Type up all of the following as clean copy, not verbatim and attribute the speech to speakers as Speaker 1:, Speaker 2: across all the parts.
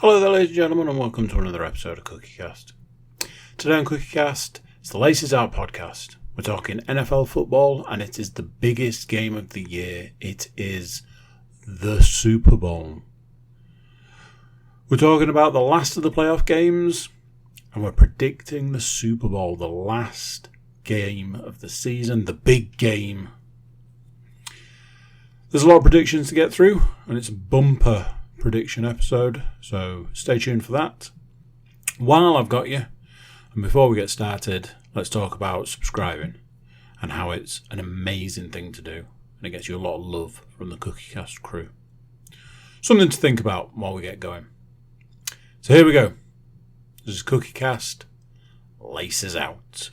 Speaker 1: Hello there, ladies and gentlemen, and welcome to another episode of CookieCast. Today on CookieCast, it's the Laces Out podcast. We're talking NFL football, and it is the biggest game of the year. It is the Super Bowl. We're talking about the last of the playoff games, and we're predicting the Super Bowl, the last game of the season, the big game. There's a lot of predictions to get through, and it's a bumper prediction episode, so stay tuned for that. While I've got you, and before we get started, let's talk about subscribing and how it's an amazing thing to do, and it gets you a lot of love from the CookieCast crew. Something to think about while we get going. So here we go. This is CookieCast, Laces Out.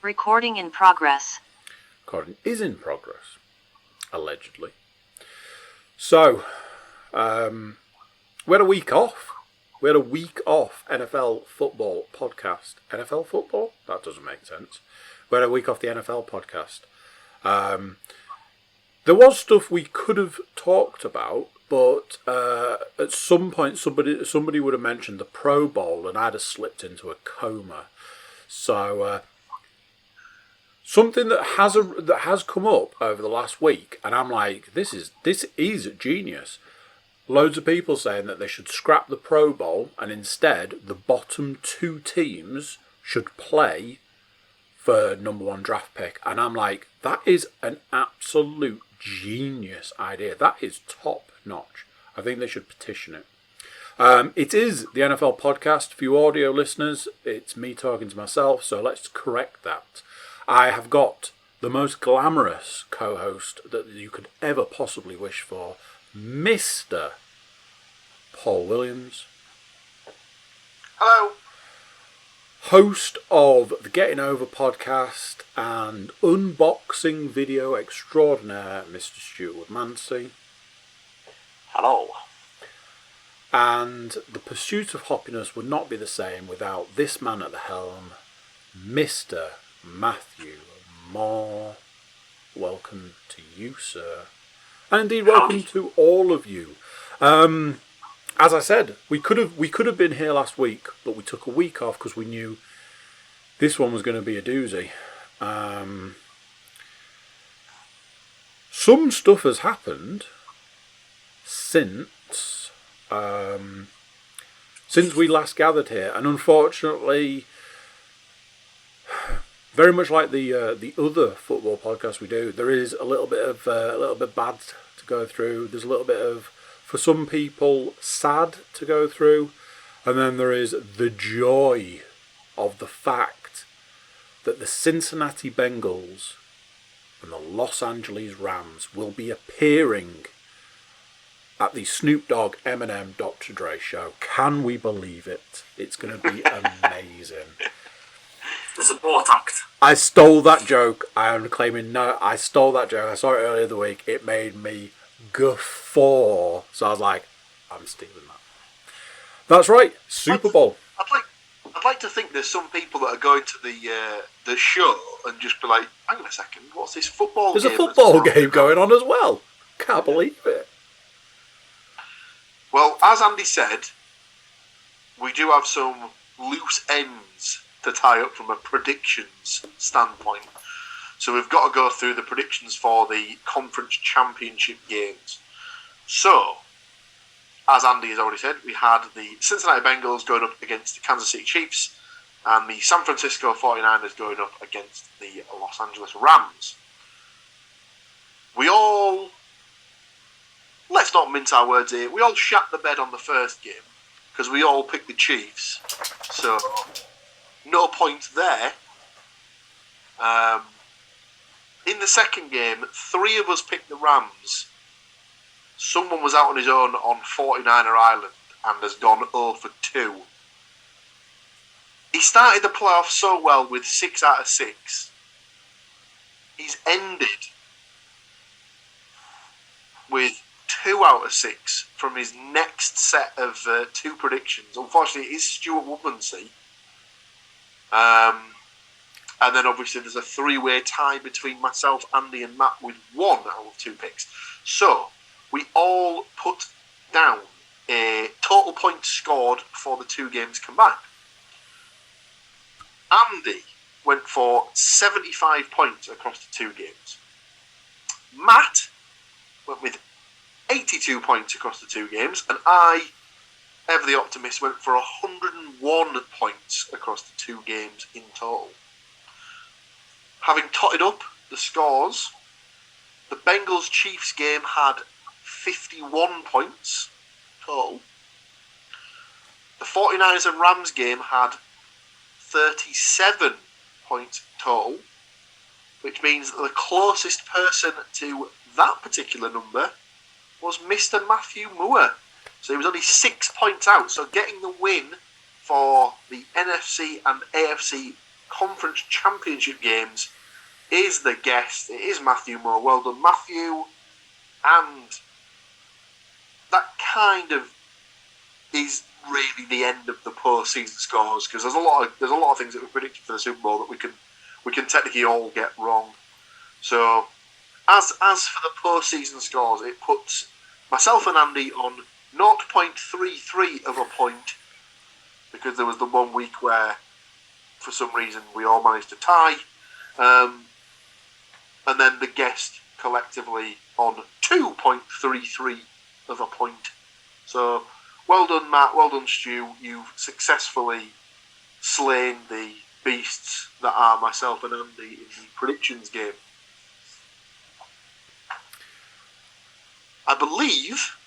Speaker 2: Recording in progress.
Speaker 1: Recording is in progress, allegedly. So, we had a week off. We had a week off NFL football podcast. NFL football? That doesn't make sense. We had a week off the NFL podcast. There was stuff we could have talked about, but at some point somebody would have mentioned the Pro Bowl, and I'd have slipped into a coma. So, something that has come up over the last week, and I'm like, this is genius. Loads of people saying that they should scrap the Pro Bowl and instead the bottom two teams should play for number one draft pick. And I'm like, that is an absolute genius idea. That is top notch. I think they should petition it. It is the NFL podcast for you audio listeners. It's me talking to myself, so let's correct that. I have got the most glamorous co-host that you could ever possibly wish for, Mr. Paul Williams.
Speaker 3: Hello.
Speaker 1: Host of the Getting Over podcast and unboxing video extraordinaire, Mr. Stuart Woodmansey.
Speaker 3: Hello.
Speaker 1: And the pursuit of happiness would not be the same without this man at the helm, Mr. Matthew Moore. Welcome to you, sir. And indeed, welcome to all of you. As I said, we could have been here last week, but we took a week off because we knew this one was going to be a doozy. Some stuff has happened since we last gathered here, and unfortunately, very much like the other football podcasts we do, there is a little bit bad to go through. There's a little bit of, for some people, sad to go through, and then there is the joy of the fact that the Cincinnati Bengals and the Los Angeles Rams will be appearing at the Snoop Dogg Eminem Dr. Dre show. Can we believe it? It's going to be amazing.
Speaker 3: The support act.
Speaker 1: I stole that joke. I am claiming no. I stole that joke. I saw it earlier in the week. It made me guffaw. So I was like, I'm stealing that. That's right. Super Bowl.
Speaker 3: I'd like to think there's some people that are going to the show and just be like, hang on a second, what's this football
Speaker 1: There's
Speaker 3: game?
Speaker 1: a football game going on as well. Can't believe it.
Speaker 3: Well, as Andy said, we do have some loose ends to tie up from a predictions standpoint. So we've got to go through the predictions for the conference championship games. So, as Andy has already said, we had the Cincinnati Bengals going up against the Kansas City Chiefs and the San Francisco 49ers going up against the Los Angeles Rams. Let's not mince our words here, we all shat the bed on the first game because we all picked the Chiefs. So, no point there. In the second game, 3 of us picked the Rams. Someone was out on his own on 49er Island and has gone 0 for 2. He started the playoffs so well with 6 out of 6. He's ended with 2 out of 6 from his next set of 2 predictions. Unfortunately, it is Stuart Woodmansey. And then obviously there's a 3-way tie between myself, Andy and Matt with 1 out of 2 picks. So we all put down a total points scored for the 2 games combined. Andy went for 75 points across the 2 games. Matt went with 82 points across the 2 games, and I, ever the optimist, went for 101 points across the 2 games in total. Having totted up the scores, the Bengals-Chiefs game had 51 points total. The 49ers and Rams game had 37 points total, which means that the closest person to that particular number was Mr. Matthew Moore. So he was only 6 points out. So getting the win for the NFC and AFC Conference Championship games is the guest. It is Matthew Moore. Well done, Matthew. And that kind of is really the end of the postseason scores, because there's a lot of things that we predicted for the Super Bowl that we can technically all get wrong. So as for the postseason scores, it puts myself and Andy on 0.33 of a point, because there was the 1 week where for some reason we all managed to tie, and then the guest collectively on 2.33 of a point. So well done, Matt. Well done, Stu. You've successfully slain the beasts that are myself and Andy in the predictions game. I believe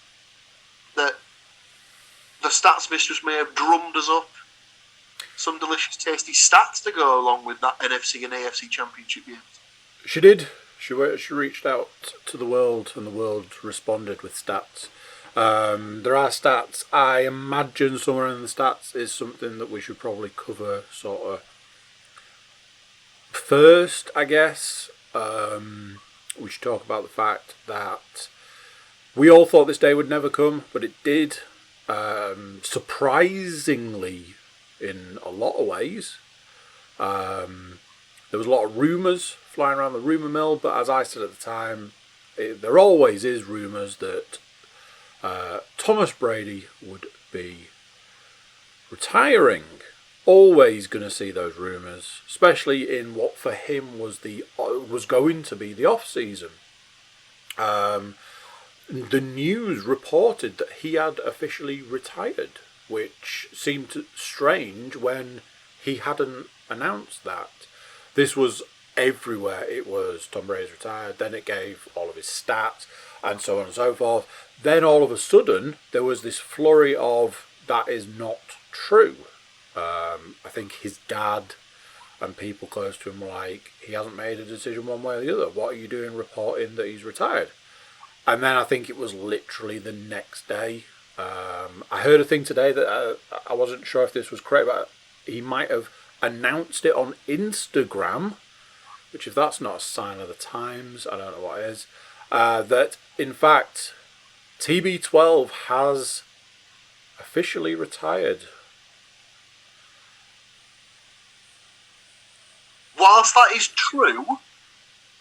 Speaker 3: that the stats mistress may have drummed us up some delicious, tasty stats to go along with that NFC and AFC Championship games.
Speaker 1: She did. She reached out to the world, and the world responded with stats. There are stats. I imagine somewhere in the stats is something that we should probably cover sort of first, I guess. We should talk about the fact that we all thought this day would never come, but it did. Surprisingly, in a lot of ways. There was a lot of rumours flying around the rumour mill, but as I said at the time, there always is rumours that Thomas Brady would be retiring. Always going to see those rumours, especially in what for him was going to be the off season. The news reported that he had officially retired, which seemed strange when he hadn't announced that. This was everywhere. It was Tom Brady's retired, then it gave all of his stats and so on and so forth. Then all of a sudden there was this flurry of that is not true. I think his dad and people close to him were like, he hasn't made a decision one way or the other. What are you doing reporting that he's retired? And then I think it was literally the next day. I heard a thing today that I wasn't sure if this was correct, but he might have announced it on Instagram, which if that's not a sign of the times, I don't know what is. That in fact, TB12 has officially retired.
Speaker 3: Whilst that is true,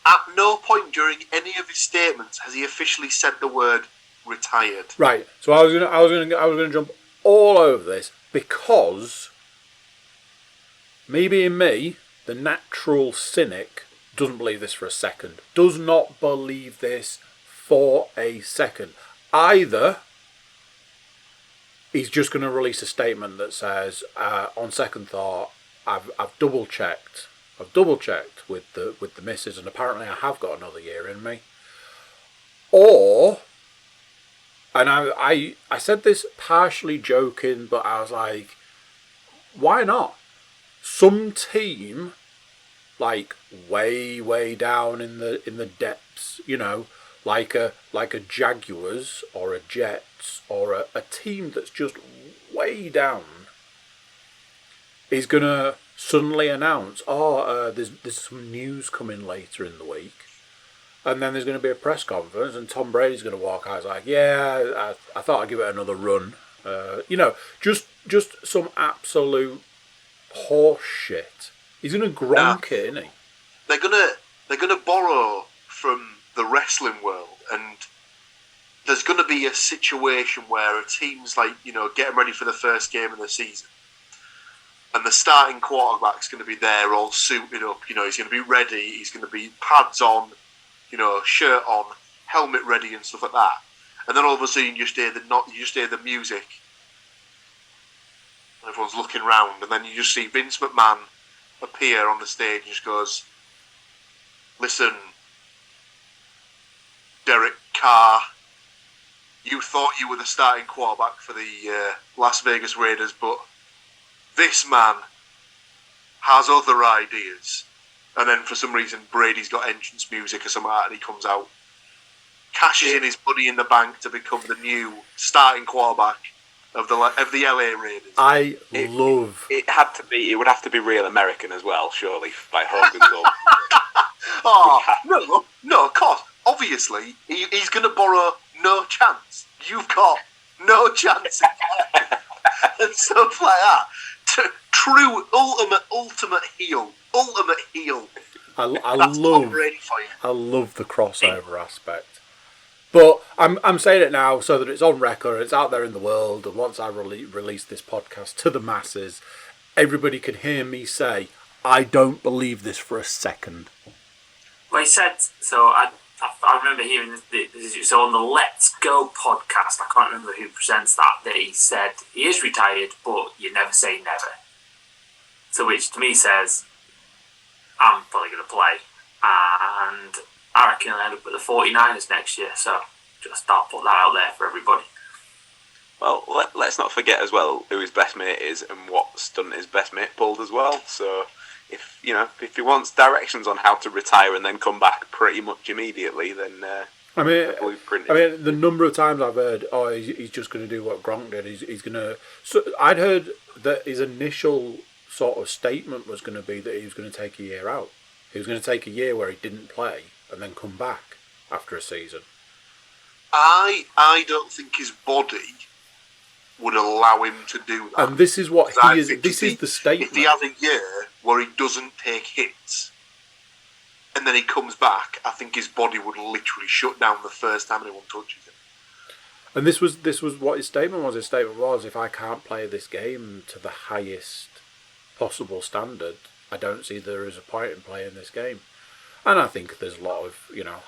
Speaker 3: at no point during any of his statements has he officially said the word retired.
Speaker 1: Right. So I was gonna jump all over this because me being me, the natural cynic, doesn't believe this for a second. Does not believe this for a second. Either he's just going to release a statement that says, on second thought, I've double checked. I've double checked with the missus, and apparently I have got another year in me. Or, and I said this partially joking, but I was like, why not? Some team, like way down in the depths, you know, like a Jaguars or a Jets or a team that's just way down, is gonna suddenly announce, there's some news coming later in the week, And then there's going to be a press conference, and Tom Brady's going to walk out. He's like, "Yeah, I thought I'd give it another run." Just some absolute horse shit. He's going to Gronk it, isn't he?
Speaker 3: They're gonna borrow from the wrestling world, and there's going to be a situation where a team's like, getting ready for the first game of the season, and the starting quarterback's going to be there, all suited up. He's going to be ready. He's going to be pads on, shirt on, helmet ready, and stuff like that. And then all of a sudden, you just hear the music. And everyone's looking round, and then you just see Vince McMahon appear on the stage and just goes, "Listen, Derek Carr, you thought you were the starting quarterback for the Las Vegas Raiders, but this man has other ideas." And then for some reason, Brady's got entrance music or something like that, and he comes out, cashes in his money in the bank to become the new starting quarterback of the LA Raiders.
Speaker 4: It would have to be real American as well, surely, like Hogan's all.
Speaker 3: No, of course. Obviously, he's going to borrow No Chance. You've got no chance. And stuff like that. True, ultimate heel.
Speaker 1: I
Speaker 3: That's Tom Brady for you.
Speaker 1: I love the crossover aspect. But I'm saying it now so that it's on record, it's out there in the world, and once I release this podcast to the masses, everybody can hear me say, I don't believe this for a second.
Speaker 5: Well, he said, so I remember hearing this, so on the Let's Go podcast, I can't remember who presents that he said he is retired, but you never say never. So which to me says, I'm probably going to play, and I reckon I'll end up with the 49ers next year, so I'll put that out there for everybody.
Speaker 4: Well, let's not forget as well who his best mate is and what stunt his best mate pulled as well. So if he wants directions on how to retire and then come back pretty much immediately, then
Speaker 1: the number of times I've heard, he's just going to do what Gronk did. He's going to. So I'd heard that his initial sort of statement was going to be that he was going to take a year out. He was going to take a year where he didn't play and then come back after a season.
Speaker 3: I don't think his body would allow him to do that.
Speaker 1: And this is what he is. This is the statement.
Speaker 3: If he has a year where he doesn't take hits, and then he comes back, I think his body would literally shut down the first time anyone touches him.
Speaker 1: And this was what his statement was. His statement was, if I can't play this game to the highest possible standard, I don't see there is a point in playing this game. And I think there's a lot of,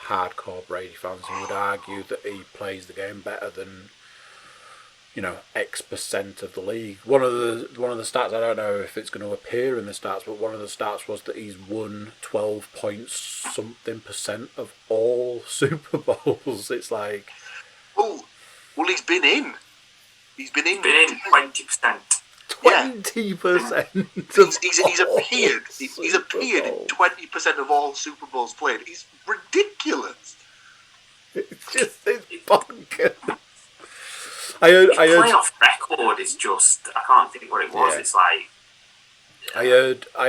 Speaker 1: hardcore Brady fans who would argue that he plays the game better than, X% of the league. One of the stats, I don't know if it's going to appear in the stats, but one of the stats was that he's won 12 point something % of all Super Bowls. It's like,
Speaker 3: well, he's been in. He's been in
Speaker 5: 20%.
Speaker 1: 20%.
Speaker 3: He's appeared. He's appeared in 20% of all Super Bowls played. He's ridiculous.
Speaker 1: It's bonkers. I heard
Speaker 5: playoff record is just, I can't think what it was. Yeah. It's like,
Speaker 1: I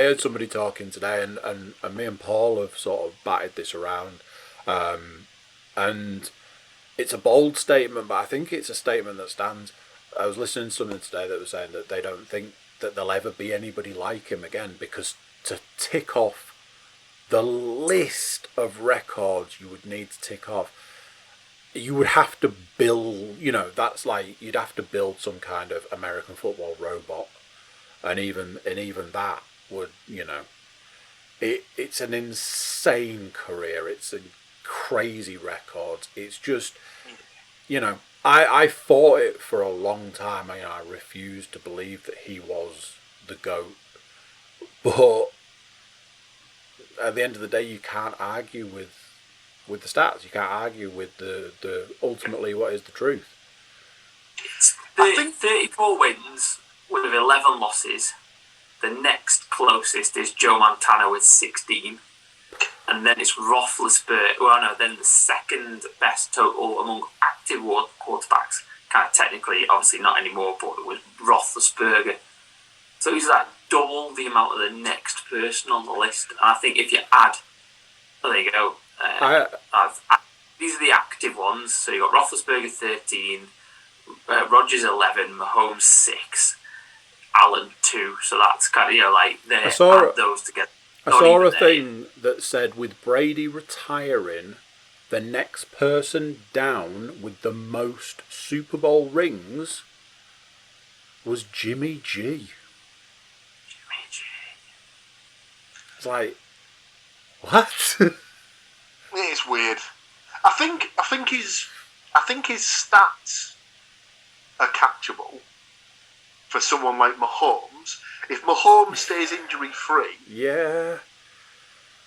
Speaker 1: heard somebody talking today, and me and Paul have sort of batted this around, and it's a bold statement, but I think it's a statement that stands. I was listening to something today that was saying that they don't think that there'll ever be anybody like him again, because to tick off the list of records you would need to tick off, you would have to build, that's like, you'd have to build some kind of American football robot, and even that would, it's an insane career, it's a crazy record, it's just, I fought it for a long time. I refused to believe that he was the GOAT. But at the end of the day, you can't argue with the stats. You can't argue with the ultimately what is the truth.
Speaker 5: I think 34 wins with 11 losses. The next closest is Joe Montana with 16. And then it's Roethlisberger. Well, no, then the second best total among active quarterbacks. Kind of technically, obviously not anymore, but it was Roethlisberger. So he's like double the amount of the next person on the list. And I think if you add, there you go, These are the active ones. So you got Roethlisberger 13, Rodgers 11, Mahomes 6, Allen 2. So that's kind of they add those together.
Speaker 1: I saw a thing that said with Brady retiring, the next person down with the most Super Bowl rings was Jimmy G. It's like, what?
Speaker 3: It's weird. I think his stats are catchable for someone like Mahomes. If Mahomes stays injury free,
Speaker 1: yeah,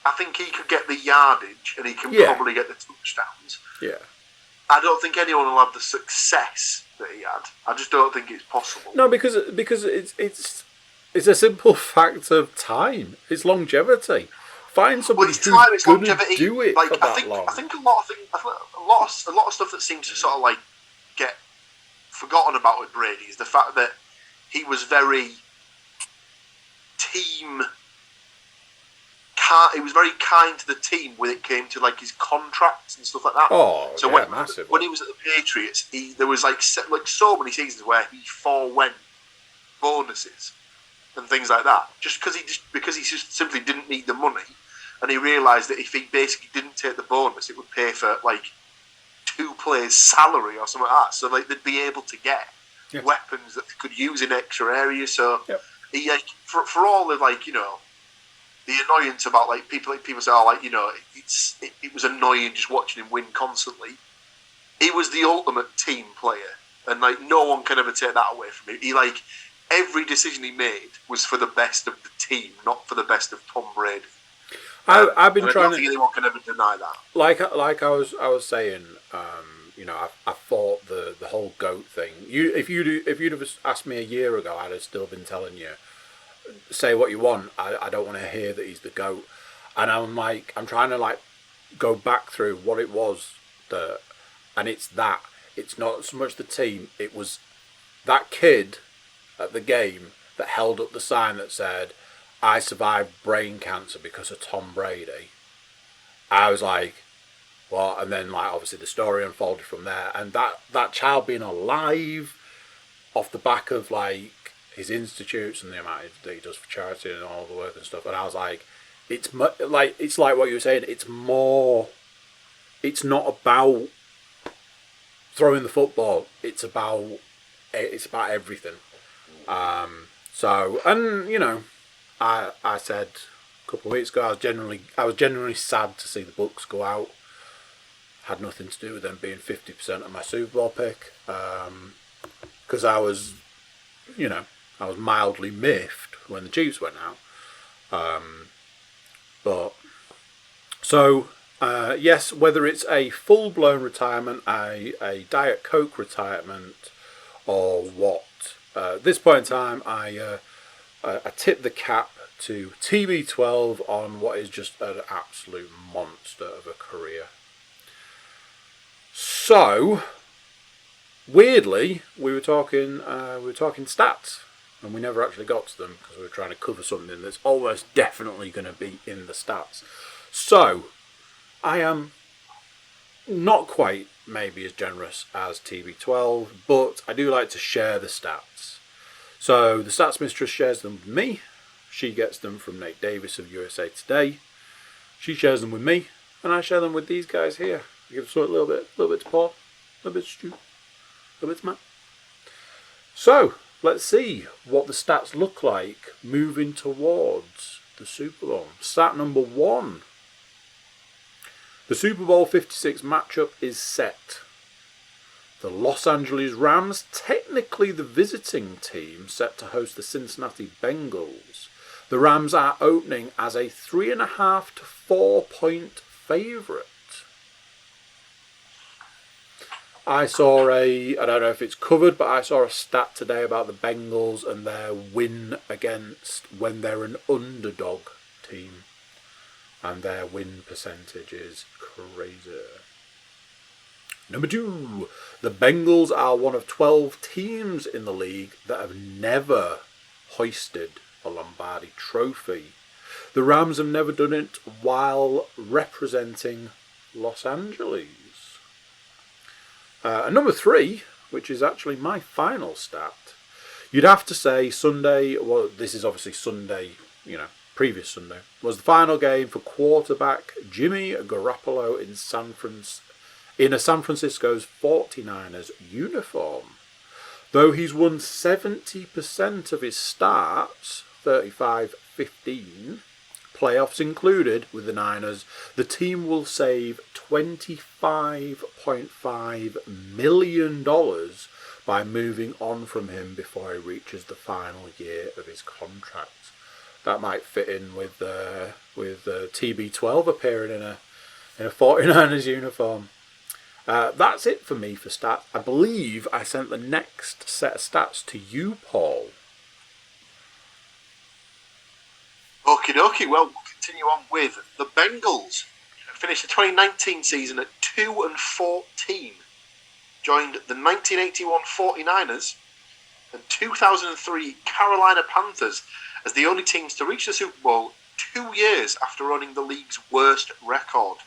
Speaker 3: I think he could get the yardage and he can probably get the touchdowns.
Speaker 1: Yeah.
Speaker 3: I don't think anyone will have the success that he had. I just don't think it's possible.
Speaker 1: No, because it's a simple fact of time. It's longevity. Find somebody who's going to do it for that long.
Speaker 3: I think a lot of stuff that seems to sort of get forgotten about with Brady is the fact that he was very he was very kind to the team when it came to his contracts and stuff like that.
Speaker 1: Oh,
Speaker 3: so
Speaker 1: yeah, massive.
Speaker 3: When he was at the Patriots, there was so many seasons where he forewent bonuses and things like that, just because he just simply didn't need the money, and he realised that if he basically didn't take the bonus, it would pay for 2 players' salary or something like that. So they'd be able to get weapons that they could use in extra areas. So he for all the the annoyance about people say, it was annoying just watching him win constantly. He was the ultimate team player, and no one can ever take that away from him. He every decision he made was for the best of the team, not for the best of Tom Brady.
Speaker 1: I've been
Speaker 3: trying. I don't think anyone can ever deny that.
Speaker 1: Like I was saying, I thought the whole GOAT thing. If you'd have asked me a year ago, I'd have still been telling you, say what you want. I don't want to hear that he's the GOAT. And I'm trying to go back through what it was and it's that. It's not so much the team. It was that kid at the game that held up the sign that said, "I survived brain cancer because of Tom Brady." I was like, what? And then obviously the story unfolded from there, and that child being alive off the back of his institutes and the amount that he does for charity and all the work and stuff, and I was like, it's like what you were saying. It's more. It's not about throwing the football. It's about everything. I said a couple of weeks ago I was genuinely sad to see the Bucks go out. Had nothing to do with them being 50% of my Super Bowl pick, because I was mildly miffed when the Chiefs went out. Yes, whether it's a full-blown retirement, a Diet Coke retirement, or what, at this point in time, I tip the cap to TB12 on what is just an absolute monster of a career. So, weirdly, we were talking stats, and we never actually got to them because we were trying to cover something that's almost definitely going to be in the stats. So, I am not quite maybe as generous as TB12, but I do like to share the stats. So the Stats Mistress shares them with me. She gets them from Nate Davis of USA Today. She shares them with me, and I share them with these guys here. I give a little bit to Paul, a little bit to Stu, a little bit to Matt. So let's see what the stats look like moving towards the Super Bowl. Stat number 1. The Super Bowl 56 matchup is set. The Los Angeles Rams, technically the visiting team, set to host the Cincinnati Bengals. The Rams are opening as a 3.5 to 4 point favourite. I don't know if it's covered, but I saw a stat today about the Bengals and their win against when they're an underdog team. And their win percentage is crazy. Number 2, the Bengals are one of 12 teams in the league that have never hoisted a Lombardi trophy. The Rams have never done it while representing Los Angeles. And number 3, which is actually my final stat, you'd have to say Sunday, well, this is obviously Sunday, previous Sunday, was the final game for quarterback Jimmy Garoppolo in a San Francisco's 49ers uniform. Though he's won 70% of his starts, 35-15, playoffs included with the Niners, the team will save $25.5 million by moving on from him before he reaches the final year of his contract. That might fit in with TB12 appearing in a 49ers uniform. That's it for me for stats. I believe I sent the next set of stats to you, Paul.
Speaker 3: Okie dokie, well, we'll continue on with the Bengals. Finished the 2019 season at 2-14. Joined the 1981 49ers and 2003 Carolina Panthers as the only teams to reach the Super Bowl 2 years after owning the league's worst record.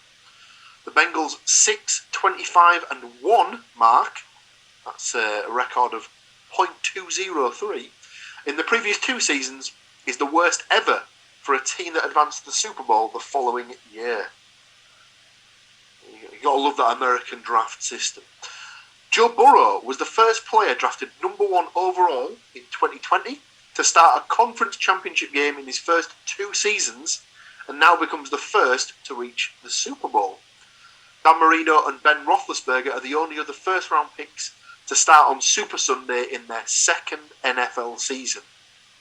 Speaker 3: The Bengals' 6-25-1 mark, that's a record of .203, in the previous 2 seasons is the worst ever for a team that advanced to the Super Bowl the following year. You've got to love that American draft system. Joe Burrow was the first player drafted number 1 overall in 2020 to start a conference championship game in his first 2 seasons and now becomes the first to reach the Super Bowl. Dan Marino and Ben Roethlisberger are the only other first-round picks to start on Super Sunday in their second NFL season.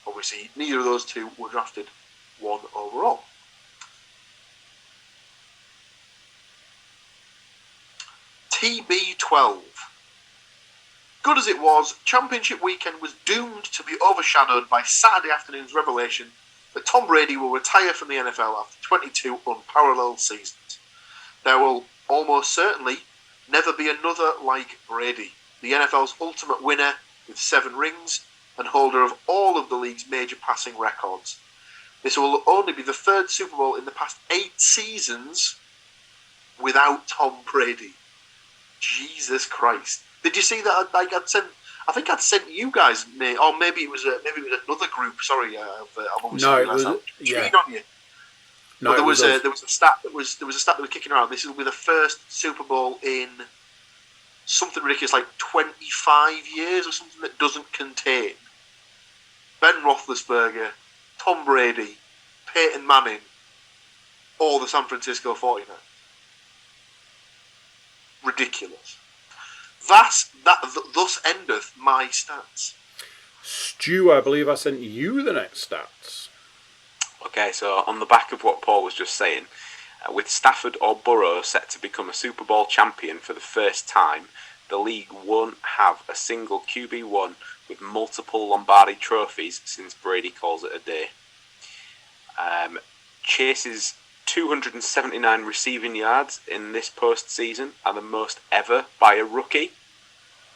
Speaker 3: Obviously, neither of those two were drafted 1 overall. TB12. Good as it was, Championship weekend was doomed to be overshadowed by Saturday afternoon's revelation that Tom Brady will retire from the NFL after 22 unparalleled seasons. There will almost certainly never be another like Brady, the NFL's ultimate winner with 7 rings and holder of all of the league's major passing records. This will only be the 3rd Super Bowl in the past 8 seasons without Tom Brady. Jesus Christ! Did you see that? I think I'd sent you guys, or maybe it was another group. Sorry, I've obviously realised that.
Speaker 1: Yeah.
Speaker 3: On you. No, there was a stat that was kicking around. This will be the first Super Bowl in something ridiculous like 25 years or something that doesn't contain Ben Roethlisberger, Tom Brady, Peyton Manning, or the San Francisco 49ers. Ridiculous. Thus endeth my stats.
Speaker 1: Stu, I believe I sent you the next stats.
Speaker 4: Okay, so on the back of what Paul was just saying, with Stafford or Burrow set to become a Super Bowl champion for the first time, the league won't have a single QB1 with multiple Lombardi trophies since Brady calls it a day. Chase's 279 receiving yards in this postseason are the most ever by a rookie,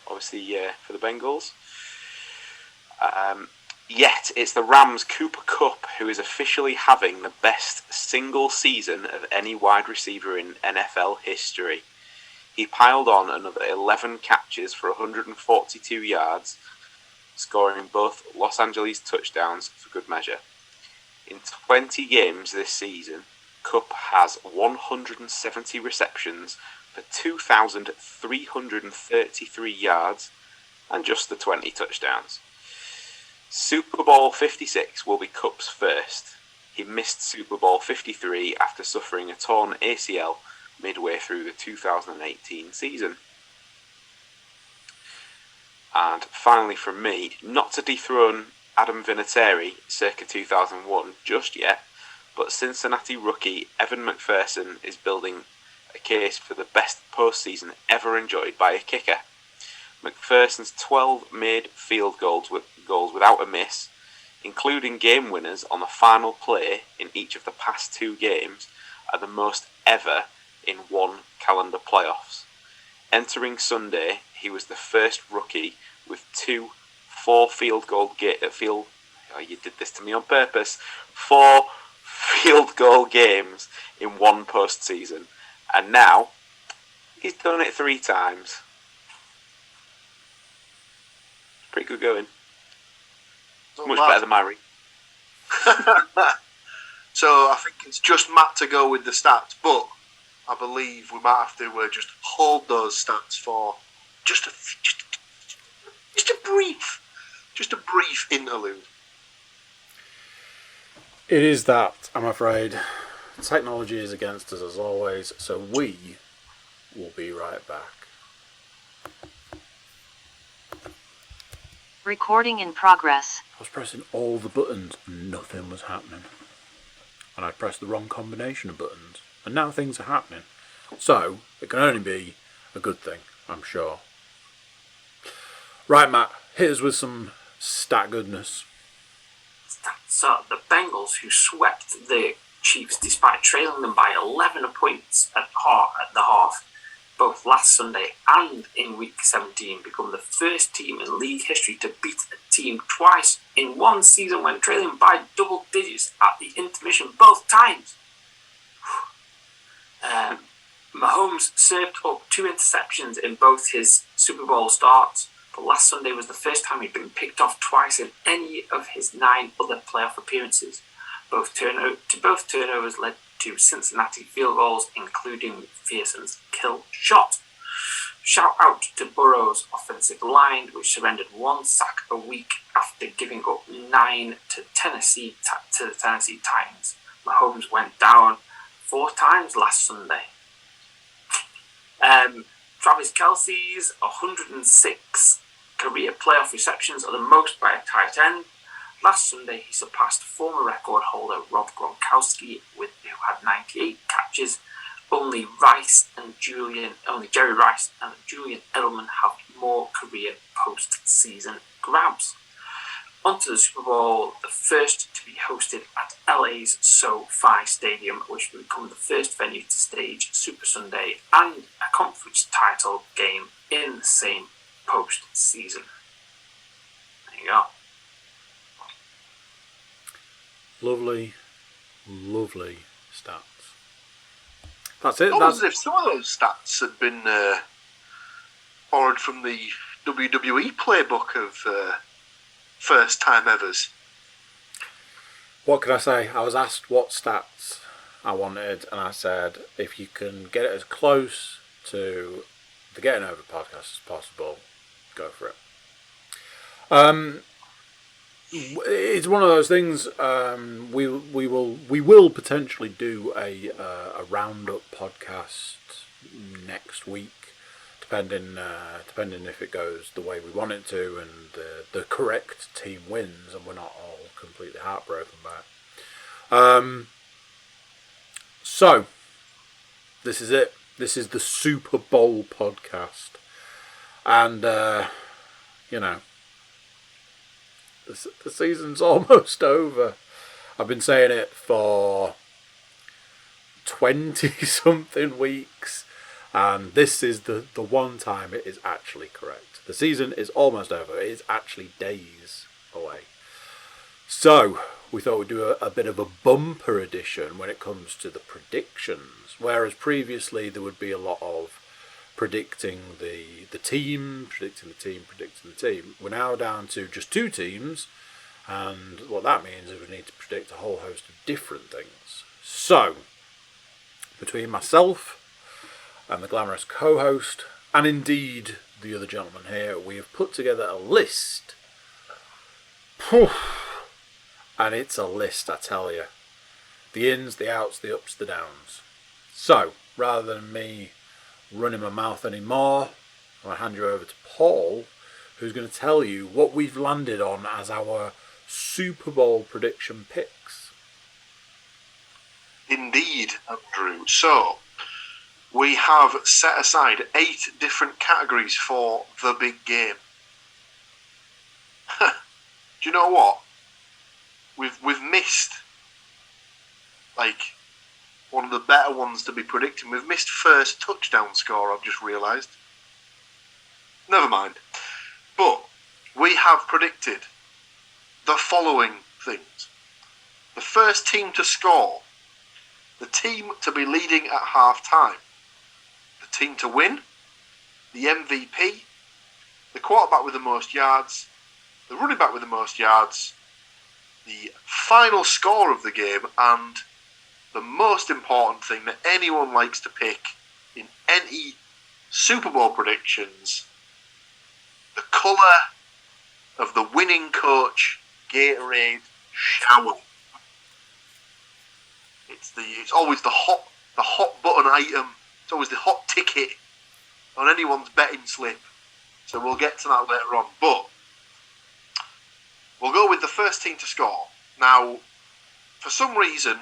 Speaker 4: obviously for the Bengals. Yet it's the Rams' Cooper Kupp who is officially having the best single season of any wide receiver in NFL history. He piled on another 11 catches for 142 yards, scoring both Los Angeles touchdowns for good measure. In 20 games this season, Kupp has 170 receptions for 2,333 yards and just the 20 touchdowns. Super Bowl 56 will be Kupp's first. He missed Super Bowl 53 after suffering a torn ACL midway through the 2018 season. And finally from me, not to dethrone Adam Vinatieri circa 2001 just yet, but Cincinnati rookie Evan McPherson is building a case for the best postseason ever enjoyed by a kicker. McPherson's 12 made field goals without a miss, including game winners on the final play in each of the past 2 games, are the most ever in one calendar playoffs. Entering Sunday, he was the first rookie with 2 4 field goal games in one postseason, And now, he's done it 3 times. Pretty good going. Much better than my ring.
Speaker 3: So I think it's just Matt to go with the stats, but I believe we might have to just hold those stats for just a brief interlude.
Speaker 1: It is that, I'm afraid. Technology is against us as always, so we will be right back.
Speaker 2: Recording in progress.
Speaker 1: I was pressing all the buttons and nothing was happening. And I pressed the wrong combination of buttons, and now things are happening. So, it can only be a good thing, I'm sure. Right, Matt, hit us with some stat goodness.
Speaker 5: So the Bengals, who swept the Chiefs despite trailing them by 11 points at the half, both last Sunday and in Week 17, become the first team in league history to beat a team twice in one season when trailing by double digits at the intermission both times. Mahomes served up 2 interceptions in both his Super Bowl starts, but last Sunday was the first time he'd been picked off twice in any of his 9 other playoff appearances. Both turnovers led to Cincinnati field goals, including McPherson's kill shot. Shout out to Burrow's offensive line, which surrendered 1 sack a week after giving up 9 to the Tennessee Titans. Mahomes went down 4 times last Sunday. Travis Kelce's 106 career playoff receptions are the most by a tight end. Last Sunday, he surpassed former record holder Rob Gronkowski, who had 98 catches. Only Jerry Rice and Julian Edelman have more career postseason grabs. Onto the Super Bowl, the first to be hosted at LA's SoFi Stadium, which will become the first venue to stage Super Sunday and a conference title game in the same postseason. There you go.
Speaker 1: Lovely, lovely stats. That's it.
Speaker 3: Almost as if some of those stats had been borrowed from the WWE playbook of first time evers.
Speaker 1: What can I say? I was asked what stats I wanted, and I said if you can get it as close to the Getting Over podcast as possible, go for it. It's one of those things. We will potentially do a roundup podcast next week, depending if it goes the way we want it to and the correct team wins and we're not all completely heartbroken by it. So this is it. This is the Super Bowl podcast, and the season's almost over. I've been saying it for 20-something weeks, and this is the one time it is actually correct. The season is almost over. It is actually days away. So, we thought we'd do a bit of a bumper edition when it comes to the predictions, whereas previously there would be a lot of predicting the team. We're now down to just 2 teams, and what that means is we need to predict a whole host of different things. So, between myself and the glamorous co-host, and indeed the other gentleman here, we have put together a list. And it's a list, I tell you. The ins, the outs, the ups, the downs. So, rather than me running my mouth anymore, I'll hand you over to Paul, who's going to tell you what we've landed on as our Super Bowl prediction picks.
Speaker 3: Indeed, Andrew. So, we have set aside 8 different categories for the big game. Do you know what? We've missed one of the better ones to be predicting. We've missed first touchdown score, I've just realised. Never mind. But we have predicted the following things. The first team to score, the team to be leading at half time, team to win, the MVP, the quarterback with the most yards, the running back with the most yards, the final score of the game, and the most important thing that anyone likes to pick in any Super Bowl predictions, the colour of the winning coach Gatorade shower. It's always the hot button item. It's always the hot ticket on anyone's betting slip. So we'll get to that later on. But we'll go with the first team to score. Now, for some reason,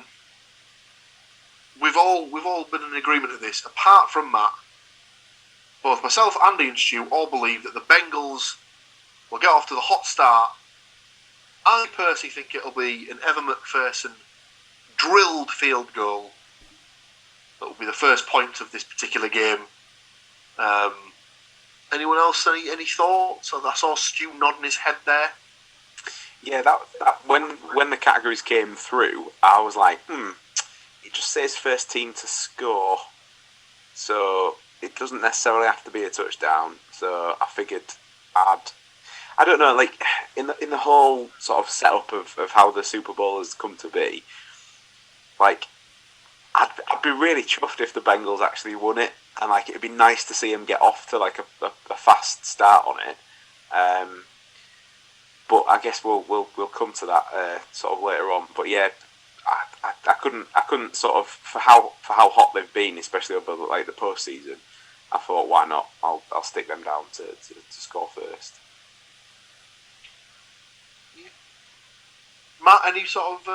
Speaker 3: we've all been in agreement of this. Apart from Matt, both myself, Andy, and Stu all believe that the Bengals will get off to the hot start. I personally think it'll be an Evan McPherson drilled field goal that will be the first point of this particular game. Anyone else? Any thoughts? I saw Stu nodding his head there.
Speaker 4: Yeah, that when the categories came through, I was like, it just says first team to score, so it doesn't necessarily have to be a touchdown. So I figured I don't know, like in the whole sort of setup of how the Super Bowl has come to be, like I'd be really chuffed if the Bengals actually won it, and like it'd be nice to see them get off to like a fast start on it. But I guess we'll come to that sort of later on. But yeah, I couldn't sort of for how hot they've been, especially over like the postseason. I thought, why not? I'll stick them down to score first.
Speaker 3: Yeah. Matt, any sort of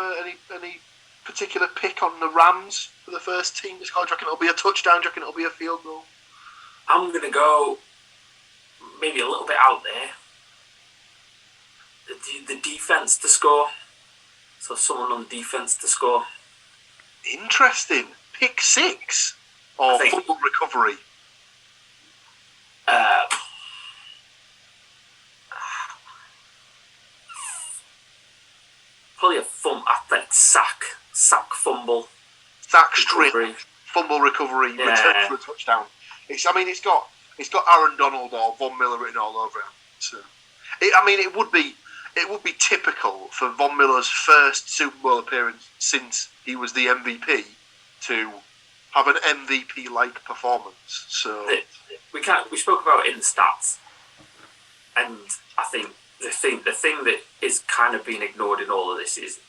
Speaker 3: any particular pick on the Rams for the first team to score? Do you reckon it'll be a touchdown? Do you reckon it'll be a field goal?
Speaker 5: I'm going to go maybe a little bit out there. The defense to score. So someone on the defense to score.
Speaker 3: Interesting. Pick six or fumble recovery.
Speaker 5: Probably a sack fumble.
Speaker 3: Sack strip, fumble recovery, return for a touchdown. It's got Aaron Donald or Von Miller written all over it. So, it would be typical for Von Miller's first Super Bowl appearance since he was the MVP to have an MVP-like performance. So
Speaker 5: we spoke about it in the stats, and I think the thing that is kind of being ignored in all of this is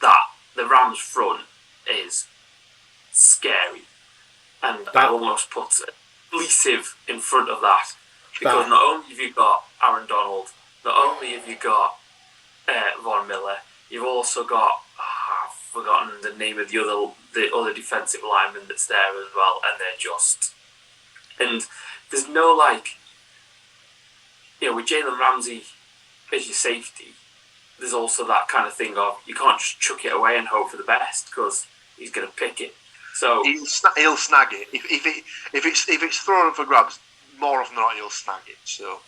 Speaker 5: that the Rams front is scary, and I almost put adhesive in front of that because not only have you got Aaron Donald, not only have you got Von Miller, you've also got I've forgotten the name of the other defensive lineman that's there as well, and there's no with Jalen Ramsey as your safety, there's also that kind of thing of you can't just chuck it away and hope for the best because he's going to pick it. So
Speaker 3: he'll snag it if it's thrown for grabs. More often than not, he'll snag it. So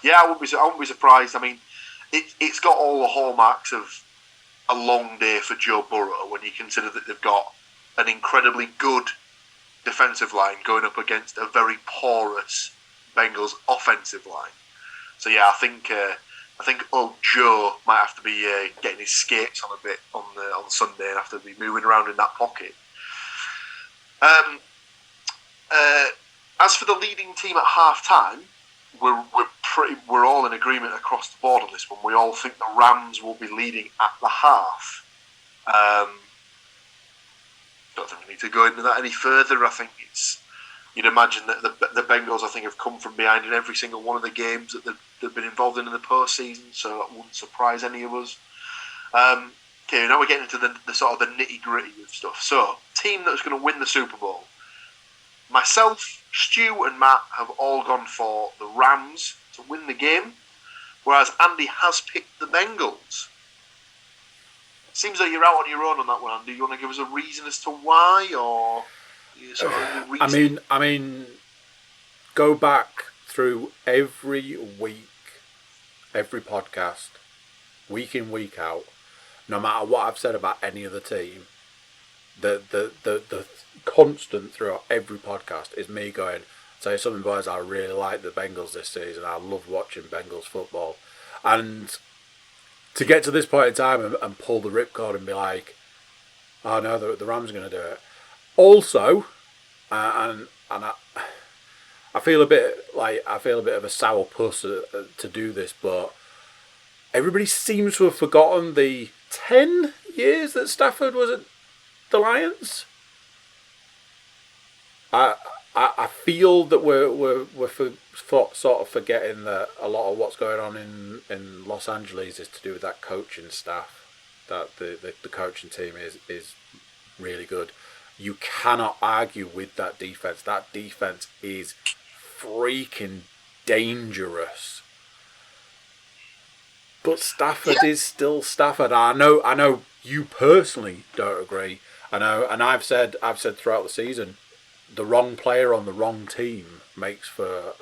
Speaker 3: yeah, I wouldn't be surprised. I mean, it's got all the hallmarks of a long day for Joe Burrow when you consider that they've got an incredibly good defensive line going up against a very porous Bengals offensive line. So yeah, I think old Joe might have to be getting his skates on a bit on Sunday and have to be moving around in that pocket. As for the leading team at half time, we're all in agreement across the board on this one. We all think the Rams will be leading at the half. Don't think we need to go into that any further. I think you'd imagine that the Bengals, I think, have come from behind in every single one of the games that they've been involved in the postseason, so that wouldn't surprise any of us. Okay, now we're getting into the sort of the nitty-gritty of stuff. So, team that's going to win the Super Bowl. Myself, Stu and Matt have all gone for the Rams to win the game, whereas Andy has picked the Bengals. Seems like you're out on your own on that one, Andy. You want to give us a reason as to why, or sort of reason?
Speaker 1: I mean, go back through every week, every podcast, week in, week out. No matter what I've said about any other team, the constant throughout every podcast is me going, say something, boys, I really like the Bengals this season. I love watching Bengals football. And to get to this point in time and pull the ripcord and be like, oh no, the Rams are going to do it. Also, and I feel a bit of a sour puss to do this, but everybody seems to have forgotten the 10 years that Stafford was at the Lions. I feel that we're sort of forgetting that a lot of what's going on in Los Angeles is to do with that coaching staff. That the coaching team is really good. You cannot argue with that defense. That defense is freaking dangerous. But Stafford is still Stafford. I know you personally don't agree. I know, and I've said throughout the season, the wrong player on the wrong team makes for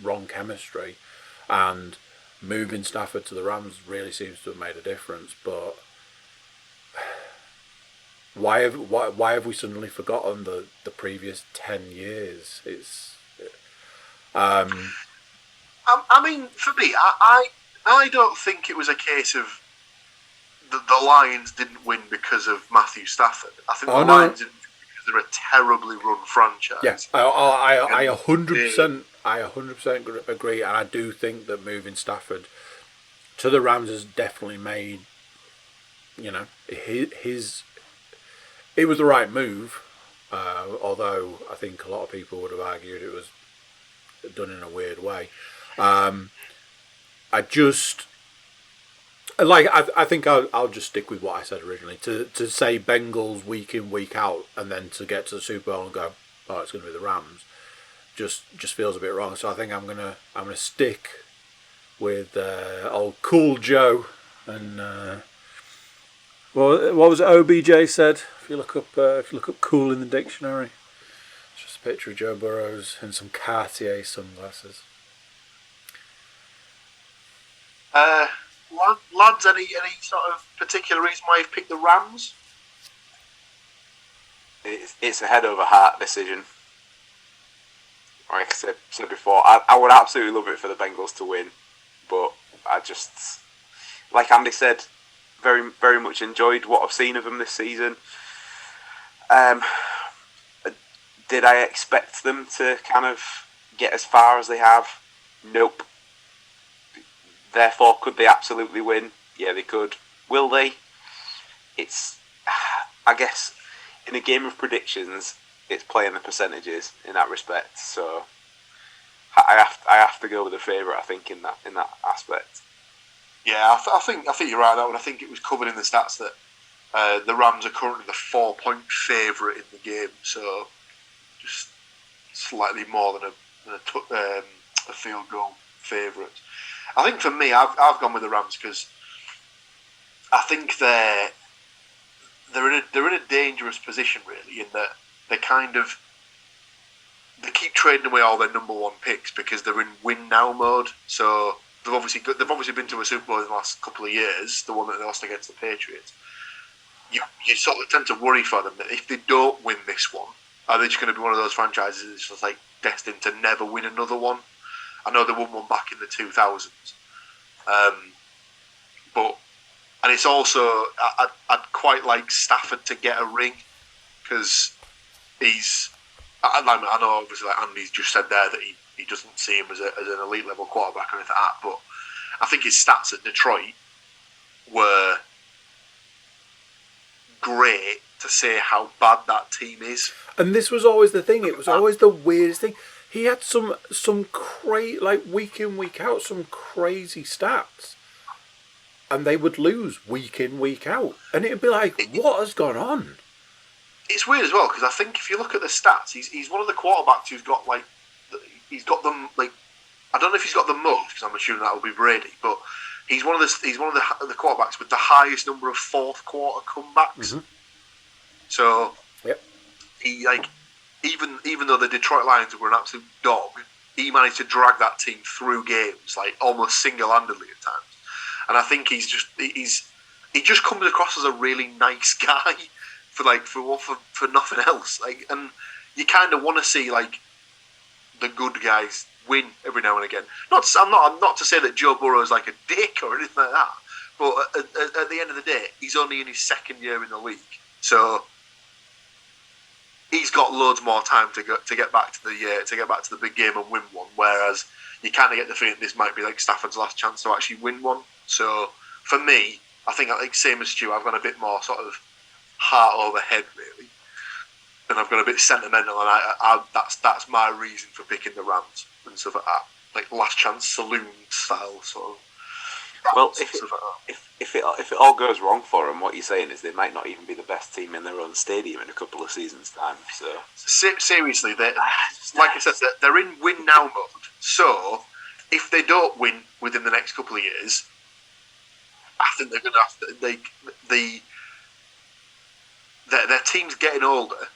Speaker 1: wrong chemistry, and moving Stafford to the Rams really seems to have made a difference. But why have we suddenly forgotten the previous 10 years? It's
Speaker 3: I mean, for me, I don't think it was a case of the Lions didn't win because of Matthew Stafford. I think Lions didn't win because they're a terribly run franchise.
Speaker 1: Yes, I 100% agree, and I do think that moving Stafford to the Rams has definitely made, his it was the right move. Although I think a lot of people would have argued it was done in a weird way. I think I'll just stick with what I said originally. To say Bengals week in, week out, and then to get to the Super Bowl and go, oh, it's going to be the Rams, just feels a bit wrong. So I think I'm gonna stick with old Cool Joe and what was it OBJ said? If you look up cool in the dictionary, it's just a picture of Joe Burrows in some Cartier sunglasses.
Speaker 3: Lads, any sort of particular reason why you've picked the Rams?
Speaker 4: It's a head over heart decision. Like I said before, I would absolutely love it for the Bengals to win, but I just, like Andy said, very very much enjoyed what I've seen of them this season. Did I expect them to kind of get as far as they have? Nope. Therefore, could they absolutely win? Yeah, they could. Will they? It's, I guess, in a game of predictions, it's playing the percentages in that respect. So, I have to go with the favourite. I think in that aspect.
Speaker 3: Yeah, I think you're right on that one. I think it was covered in the stats that the Rams are currently the 4-point favourite in the game. So, just slightly more than a field goal favourite. I think for me, I've gone with the Rams because I think they're in a dangerous position really, in that they keep trading away all their number one picks because they're in win now mode. So they've obviously been to a Super Bowl in the last couple of years, the one that they lost against the Patriots. You sort of tend to worry for them that if they don't win this one, are they just going to be one of those franchises that's just like destined to never win another one? I know they won one back in the 2000s, and it's also I'd quite like Stafford to get a ring because I know obviously like Andy's just said there that he doesn't see him as an elite level quarterback or anything like that, but I think his stats at Detroit were great to say how bad that team is.
Speaker 1: And this was always the thing. It was always the weirdest thing. He had some like week in, week out, some crazy stats. And they would lose week in, week out. And it'd be like, what has gone on?
Speaker 3: It's weird as well, because I think if you look at the stats, he's one of the quarterbacks who's got like, he's got them like, I don't know if he's got the most, because I'm assuming that will be Brady, but he's one of the quarterbacks with the highest number of fourth quarter comebacks. Mm-hmm. So,
Speaker 1: yep.
Speaker 3: He even though the Detroit Lions were an absolute dog, he managed to drag that team through games like almost single-handedly at times. And I think he just comes across as a really nice guy for nothing else. Like, and you kind of want to see like the good guys win every now and again. I'm not to say that Joe Burrow is like a dick or anything like that, but at the end of the day, he's only in his second year in the league, so he's got loads more time to get back to the big game and win one. Whereas you kind of get the feeling this might be like Stafford's last chance to actually win one. So for me, I think like same as Stu, I've gone a bit more sort of heart over head really, and I've gone a bit sentimental, and that's my reason for picking the Rams and stuff like that, like last chance saloon style sort of.
Speaker 4: Well, if it all goes wrong for them, what you're saying is they might not even be the best team in their own stadium in a couple of seasons' time. So
Speaker 3: seriously, like I said, they're in win now mode. So if they don't win within the next couple of years, I think they're going to have to. Their team's getting older,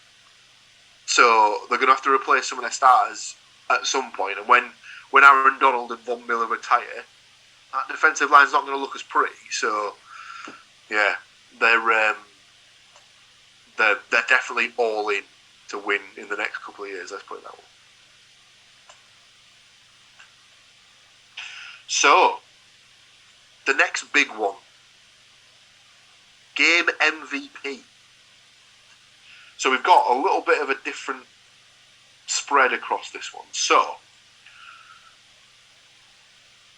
Speaker 3: so they're going to have to replace some of their starters at some point. And when Aaron Donald and Von Miller retire, that defensive line's not going to look as pretty. So, yeah, they're definitely all in to win in the next couple of years. Let's put it that way. So, the next big one, game MVP. So we've got a little bit of a different spread across this one. So,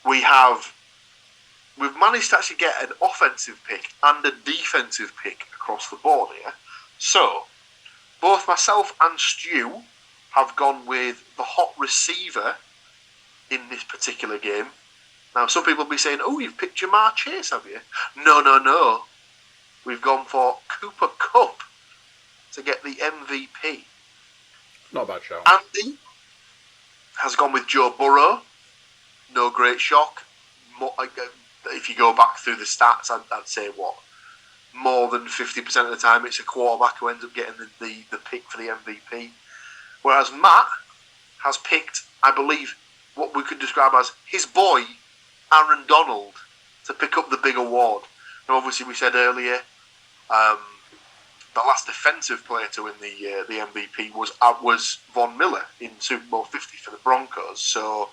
Speaker 3: we've managed to actually get an offensive pick and a defensive pick across the board here. So, both myself and Stu have gone with the hot receiver in this particular game. Now, some people will be saying, oh, you've picked Jamar Chase, have you? No. We've gone for Cooper Kupp to get the MVP.
Speaker 1: Not a bad show.
Speaker 3: Andy has gone with Joe Burrow. No great shock. If you go back through the stats, I'd say more than 50% of the time it's a quarterback who ends up getting the pick for the MVP. Whereas Matt has picked, I believe, what we could describe as his boy, Aaron Donald, to pick up the big award. Now, obviously, we said earlier, the last defensive player to win the MVP was Von Miller in Super Bowl 50 for the Broncos. So,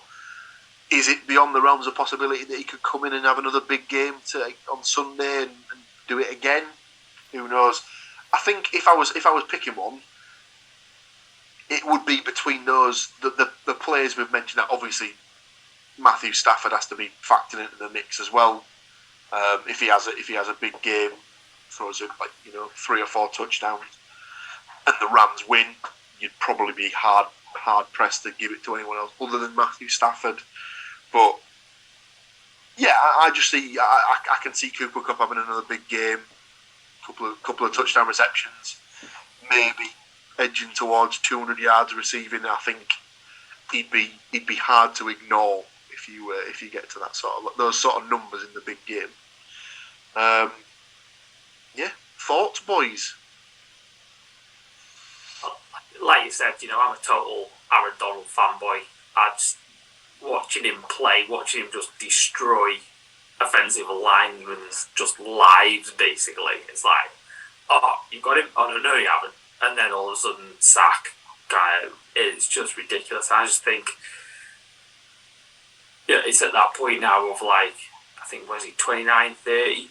Speaker 3: is it beyond the realms of possibility that he could come in and have another big game on Sunday and do it again? Who knows? I think if I was picking one, it would be between those the players we've mentioned. That obviously Matthew Stafford has to be factored into the mix as well. If he has a big game, throws in 3 or 4 touchdowns, and the Rams win, you'd probably be hard pressed to give it to anyone else other than Matthew Stafford. But yeah, I just see I can see Cooper Kupp having another big game, couple of touchdown receptions, maybe edging towards 200 yards receiving. I think he'd be hard to ignore if you get to those sort of numbers in the big game. Yeah, thoughts, boys?
Speaker 5: Like you said, I'm a total Aaron Donald fanboy. Watching him play, watching him just destroy offensive linemen's just lives, basically. It's like, oh, you got him? Oh, no, you haven't. And then all of a sudden, sack. It's just ridiculous. I just think, it's at that point now of like, I think, was he 29, 30?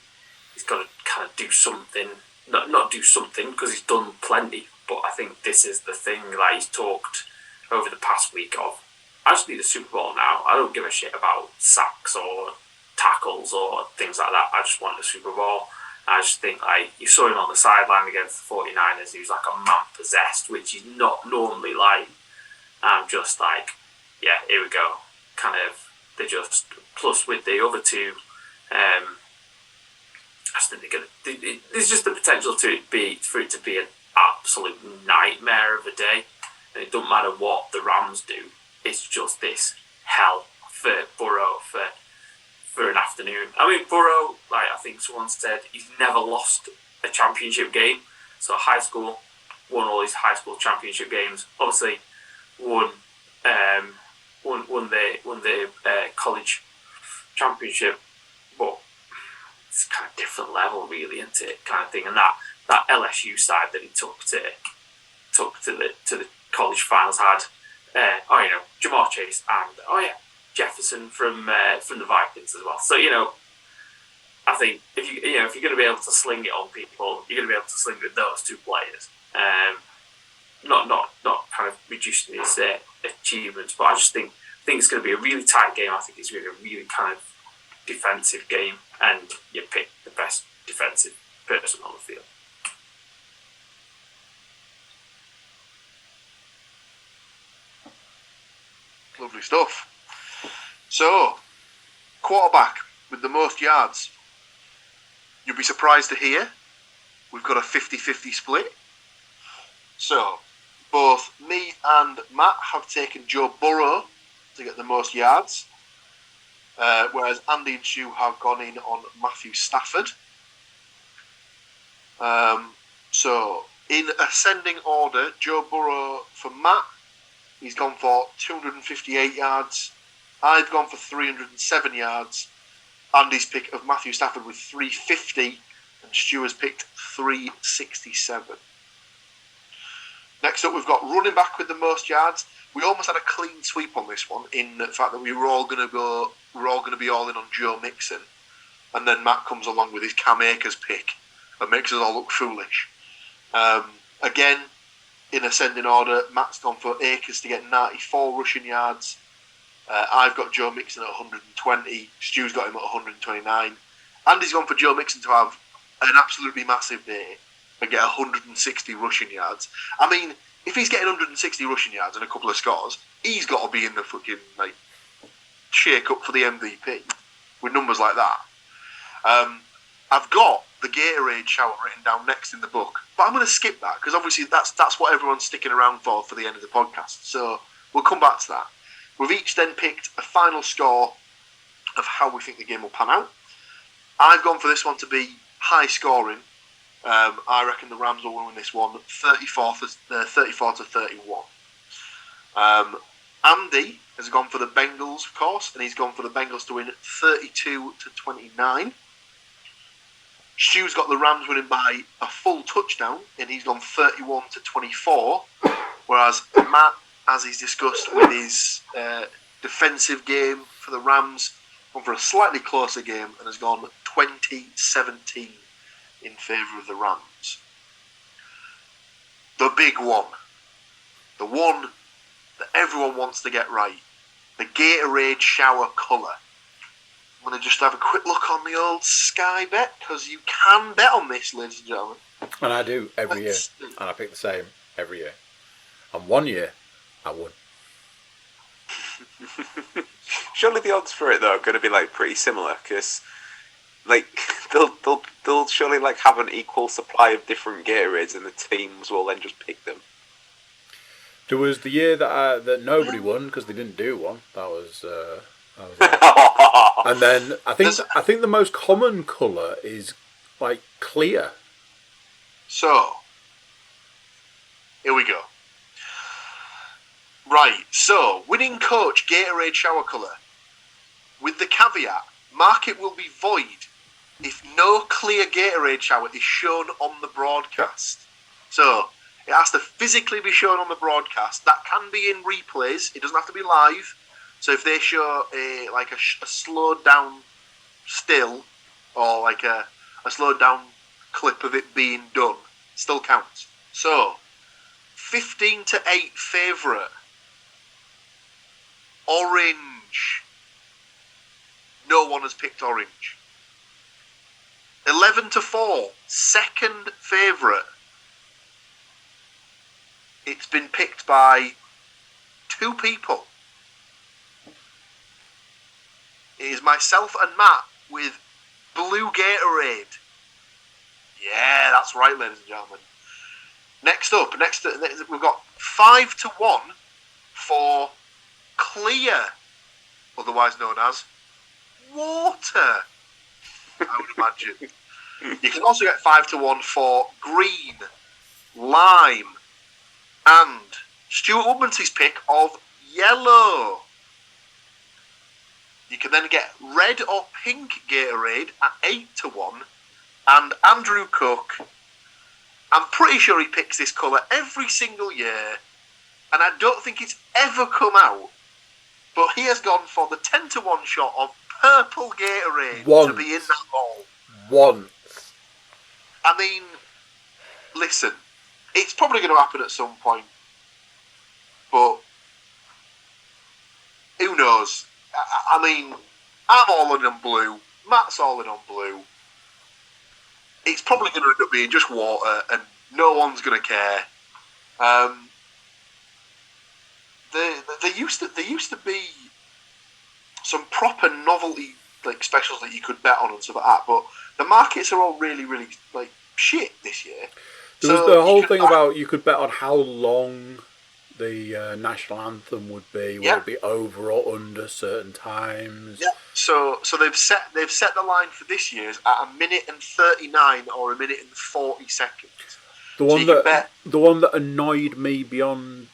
Speaker 5: He's got to kind of do something. Not do something, because he's done plenty. But I think this is the thing that he's talked over the past week of, I just need a Super Bowl now. I don't give a shit about sacks or tackles or things like that. I just want a Super Bowl. I just think, like, you saw him on the sideline against the 49ers. He was like a man possessed, which he's not normally like. I'm just like, yeah, here we go. Kind of, they just, plus with the other two, I just think there's just the potential for it to be an absolute nightmare of a day. And it doesn't matter what the Rams do. It's just this hell for Burrow for an afternoon. I mean, Burrow, like I think someone said, he's never lost a championship game. So high school, won all his high school championship games. Obviously, won the college championship, but it's kind of different level, really, isn't it? Kind of thing, and that that LSU side that he took to the college finals had Jamar Chase and Jefferson from the Vikings as well. So I think if you're going to be able to sling it on people, you're going to be able to sling it with those two players. Not kind of reducing his achievements, but I just think it's going to be a really tight game. I think it's going to be a really kind of defensive game, and you pick the best defensive person on the field.
Speaker 3: Lovely stuff. So, quarterback with the most yards. You'll be surprised to hear we've got a 50-50 split. So, both me and Matt have taken Joe Burrow to get the most yards, whereas Andy and Stu have gone in on Matthew Stafford. So, in ascending order, Joe Burrow for Matt, he's gone for 258 yards. I've gone for 307 yards. Andy's pick of Matthew Stafford with 350, and Stu has picked 367. Next up, we've got running back with the most yards. We almost had a clean sweep on this one, in the fact that we were all going to be all in on Joe Mixon, and then Matt comes along with his Cam Akers pick and makes us all look foolish. Again, in ascending order, Matt's gone for Akers to get 94 rushing yards. I've got Joe Mixon at 120. Stu's got him at 129. Andy's gone for Joe Mixon to have an absolutely massive day and get 160 rushing yards. I mean, if he's getting 160 rushing yards and a couple of scores, he's got to be in the fucking shake up for the MVP with numbers like that. I've got the Gatorade shower written down next in the book, but I'm going to skip that because obviously that's what everyone's sticking around for the end of the podcast. So we'll come back to that. We've each then picked a final score of how we think the game will pan out. I've gone for this one to be high scoring. I reckon the Rams will win this one 34 to 31. Andy has gone for the Bengals, of course, and he's gone for the Bengals to win 32 to 29. Stu's got the Rams winning by a full touchdown, and he's gone 31 to 24. Whereas Matt, as he's discussed with his defensive game for the Rams, gone for a slightly closer game and has gone 20-17 in favour of the Rams. The big one. The one that everyone wants to get right. The Gatorade shower colour. I'm going to just have a quick look on the old Sky Bet, because you can bet on this, ladies and gentlemen.
Speaker 1: And I do every year. And I pick the same every year. And one year, I won.
Speaker 4: Surely the odds for it though are going to be pretty similar, because they'll surely have an equal supply of different Gatorades, and the teams will then just pick them.
Speaker 1: There was the year that nobody won because they didn't do one. That was it. And then I think the most common colour is clear.
Speaker 3: So here we go. Right, so winning coach Gatorade shower colour. With the caveat, market will be void if no clear Gatorade shower is shown on the broadcast. So it has to physically be shown on the broadcast. That can be in replays. It doesn't have to be live. So if they show a slowed down still or a slowed down clip of it being done, still counts. So 15 to 8 favourite. Orange. No one has picked orange. 11 to 4. Second favourite. It's been picked by 2 people. It is myself and Matt with blue Gatorade. Yeah, that's right, ladies and gentlemen. Next up, we've got 5 to 1 for clear, otherwise known as water, I would imagine. You can also get 5 to 1 for green, lime, and Stuart Woodmansey's pick of yellow. You can then get red or pink Gatorade at 8 to 1, and Andrew Cook I'm pretty sure he picks this colour every single year, and I don't think it's ever come out. But he has gone for the 10-1 shot of purple Gatorade to be in that ball.
Speaker 1: Once.
Speaker 3: I mean, listen, it's probably going to happen at some point, but who knows? I mean, I'm all in on blue. Matt's all in on blue. It's probably going to end up being just water, and no one's going to care. There used to be some proper novelty like specials that you could bet on and stuff like that, but the markets are all really, really like shit this year.
Speaker 1: There was the whole thing about you could bet on how long the national anthem would be. Would it be over or under certain times?
Speaker 3: Yeah. So they've set the line for this year's at 1:39 or 1:40.
Speaker 1: The one that annoyed me beyond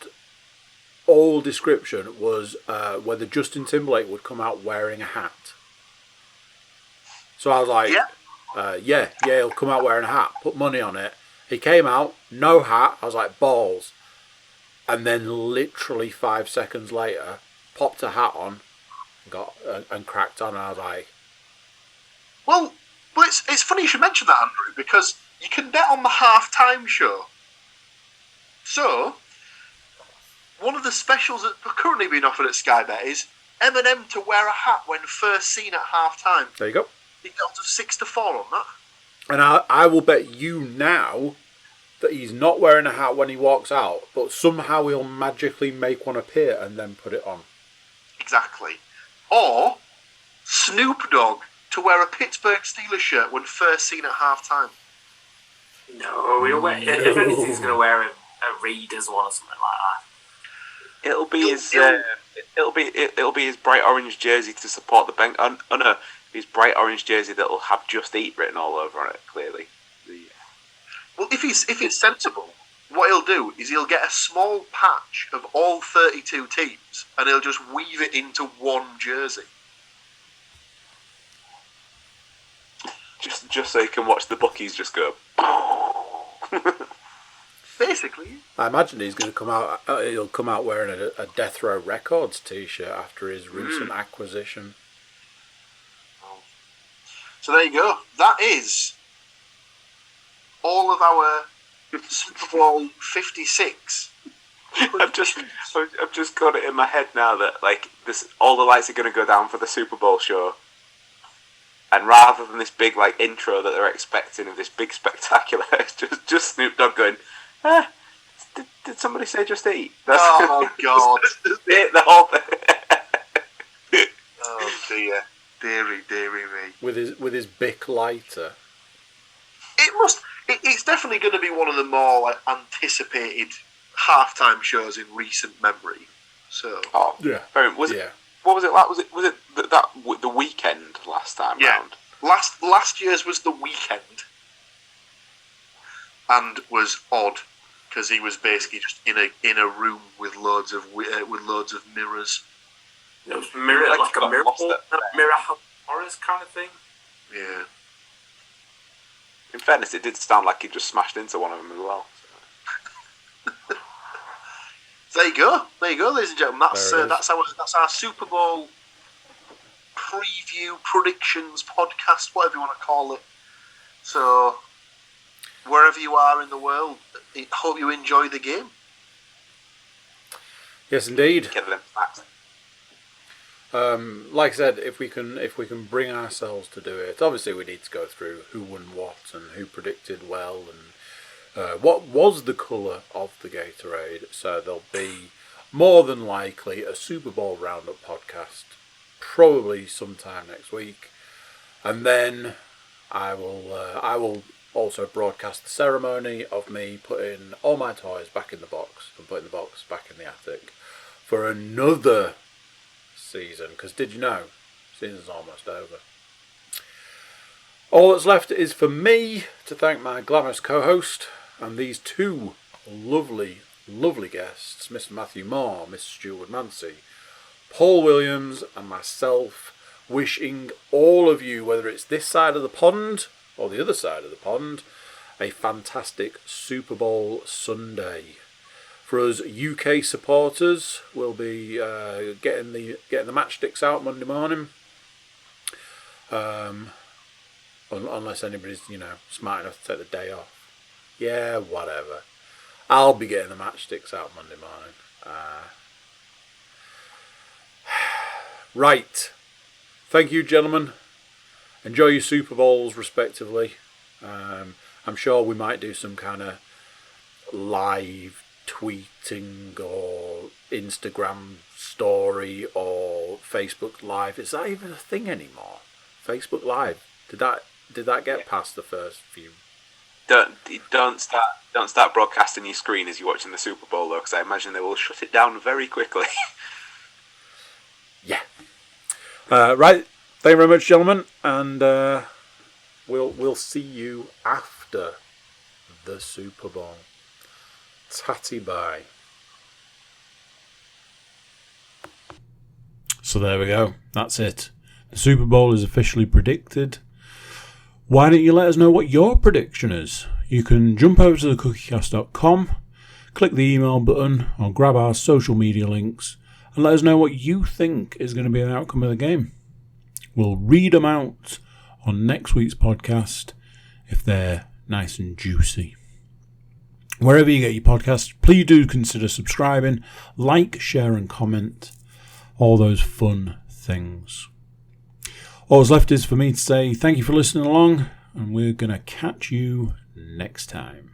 Speaker 1: all description was whether Justin Timberlake would come out wearing a hat. So I was like, he'll come out wearing a hat. Put money on it. He came out, no hat. I was like, balls. And then literally 5 seconds later, popped a hat on, and cracked on. And I was like,
Speaker 3: well, it's funny you should mention that, Andrew, because you can bet on the halftime show. So, one of the specials that are currently being offered at Sky Bet is Eminem to wear a hat when first seen at halftime.
Speaker 1: There you go.
Speaker 3: He got to 6-4 on that.
Speaker 1: And I will bet you now that he's not wearing a hat when he walks out, but somehow he'll magically make one appear and then put it on. Exactly.
Speaker 3: Or Snoop Dogg to wear a Pittsburgh Steelers shirt when first seen at halftime.
Speaker 5: No, if anything, he's going to wear a Raiders one or something like that.
Speaker 4: It'll be his bright orange jersey to support the bank. Oh no, his bright orange jersey that'll have "Just Eat" written all over it. Clearly.
Speaker 3: Well, if he's sensible, what he'll do is he'll get a small patch of all 32 teams and he'll just weave it into one jersey.
Speaker 4: Just so you can watch the bookies just go.
Speaker 3: Basically.
Speaker 1: I imagine he's going to come out. He'll come out wearing a Death Row Records T-shirt after his recent acquisition.
Speaker 3: So there you go. That is all of our Super Bowl 56.
Speaker 4: I've just got it in my head now that like this, all the lights are going to go down for the Super Bowl show, and rather than this big like intro that they're expecting of this big spectacular, it's just Snoop Dogg going, did somebody say "Just Eat"?
Speaker 3: Oh God!
Speaker 4: Just the whole thing.
Speaker 3: Oh dear, dearie me.
Speaker 1: With his Bic lighter.
Speaker 3: It's definitely going to be one of the more like anticipated halftime shows in recent memory. So.
Speaker 1: Oh yeah.
Speaker 4: Was it? What was it like? Was it the weekend last time round?
Speaker 3: Last year's was the weekend, and was odd because he was basically just in a room with loads of mirrors.
Speaker 5: It was a mirror horrors kind of thing.
Speaker 3: Yeah.
Speaker 4: In fairness, it did sound like he just smashed into one of them as well.
Speaker 3: So. There you go, ladies and gentlemen. That's our Super Bowl preview predictions podcast, whatever you want to call it. So, wherever you are in the world, I hope you enjoy the game.
Speaker 1: Yes, indeed.
Speaker 4: Get them facts.
Speaker 1: Like I said, if we can bring ourselves to do it, obviously we need to go through who won what and who predicted well and what was the colour of the Gatorade. So there'll be more than likely a Super Bowl roundup podcast, probably sometime next week, and then I will also broadcast the ceremony of me putting all my toys back in the box and putting the box back in the attic for another season, because did you know, season's almost over. All that's left is for me to thank my glamorous co-host and these two lovely guests, Mr. Matthew Moore, Mr. Stuart Woodmansey, Paul Williams and myself, wishing all of you, whether it's this side of the pond or the other side of the pond, a fantastic Super Bowl Sunday. For us UK supporters, we'll be getting the matchsticks out Monday morning. Unless anybody's, smart enough to take the day off. Yeah, whatever. I'll be getting the matchsticks out Monday morning. Right. Thank you, gentlemen. Enjoy your Super Bowls, respectively. I'm sure we might do some kind of live tweeting or Instagram story or Facebook Live. Is that even a thing anymore? Facebook Live. Did that get past the first few?
Speaker 4: Don't start broadcasting your screen as you're watching the Super Bowl, though, because I imagine they will shut it down very quickly.
Speaker 1: Yeah. Right. Thank you very much, gentlemen, and we'll see you after the Super Bowl. Tatty bye. So there we go. That's it. The Super Bowl is officially predicted. Why don't you let us know what your prediction is? You can jump over to thecookiecast.com, click the email button, or grab our social media links, and let us know what you think is going to be the outcome of the game. We'll read them out on next week's podcast if they're nice and juicy. Wherever you get your podcasts, please do consider subscribing, like, share and comment. All those fun things. All that's left is for me to say thank you for listening along, and we're going to catch you next time.